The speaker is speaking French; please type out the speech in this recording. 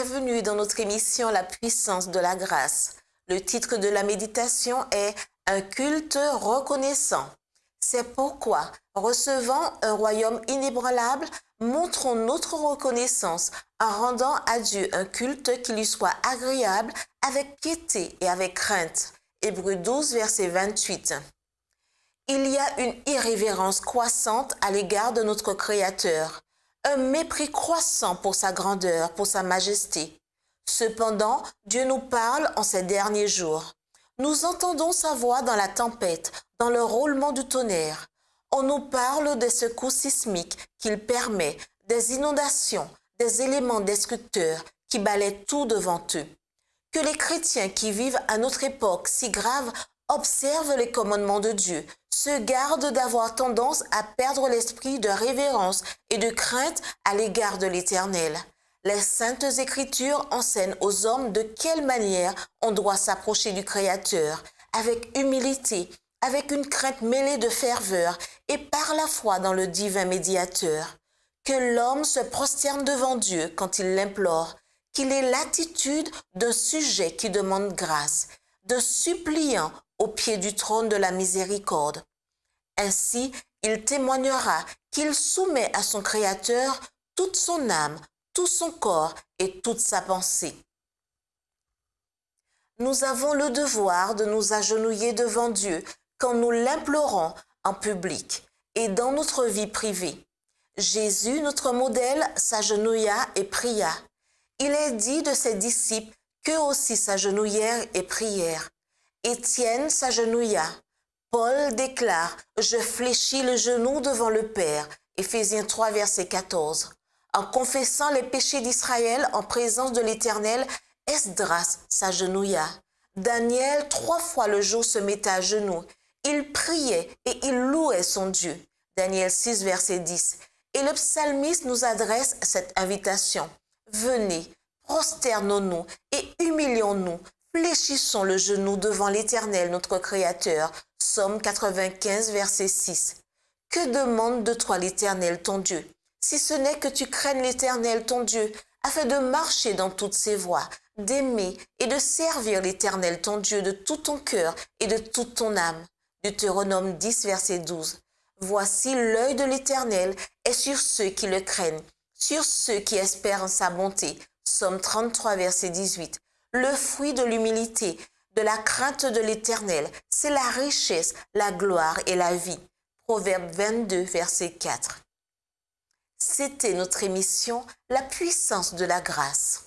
bienvenue dans notre émission La puissance de la grâce. Le titre de la méditation est Un culte reconnaissant. C'est pourquoi, recevant un royaume inébranlable, montrons notre reconnaissance en rendant à Dieu un culte qui lui soit agréable avec piété et avec crainte. Hébreux 12, verset 28. Il y a une irrévérence croissante à l'égard de notre Créateur, un mépris croissant pour sa grandeur, pour sa majesté. Cependant, Dieu nous parle en ces derniers jours. Nous entendons sa voix dans la tempête, dans le roulement du tonnerre. On nous parle des secousses sismiques qu'il permet, des inondations, des éléments destructeurs qui balaient tout devant eux. Que les chrétiens qui vivent à notre époque si grave observent les commandements de Dieu, se gardent d'avoir tendance à perdre l'esprit de révérence et de crainte à l'égard de l'Éternel. Les saintes Écritures enseignent aux hommes de quelle manière on doit s'approcher du Créateur, avec humilité, avec une crainte mêlée de ferveur et par la foi dans le divin médiateur. Que l'homme se prosterne devant Dieu quand il l'implore, qu'il ait l'attitude d'un sujet qui demande grâce, de suppliant au pied du trône de la miséricorde. Ainsi, il témoignera qu'il soumet à son Créateur toute son âme, tout son corps et toute sa pensée. Nous avons le devoir de nous agenouiller devant Dieu quand nous l'implorons en public et dans notre vie privée. Jésus, notre modèle, s'agenouilla et pria. Il est dit de ses disciples qu'eux aussi s'agenouillèrent et prièrent. Étienne s'agenouilla. Paul déclare « Je fléchis le genou devant le Père » Éphésiens 3, verset 14. En confessant les péchés d'Israël en présence de l'Éternel, Esdras s'agenouilla. Daniel 3 fois le jour se mettait à genoux. Il priait et il louait son Dieu. Daniel 6, verset 10. Et le psalmiste nous adresse cette invitation. Venez, prosternons-nous et humilions-nous. Fléchissons le genou devant l'Éternel, notre Créateur. Psaume 95, verset 6. Que demande de toi l'Éternel, ton Dieu, si ce n'est que tu craignes l'Éternel, ton Dieu, afin de marcher dans toutes ses voies, d'aimer et de servir l'Éternel, ton Dieu, de tout ton cœur et de toute ton âme. Deutéronome 10, verset 12. Voici l'œil de l'Éternel est sur ceux qui le craignent, sur ceux qui espèrent en sa bonté. Psaume 33, verset 18. Le fruit de l'humilité, de la crainte de l'Éternel, c'est la richesse, la gloire et la vie. Proverbe 22, verset 4. C'était notre émission La puissance de la grâce.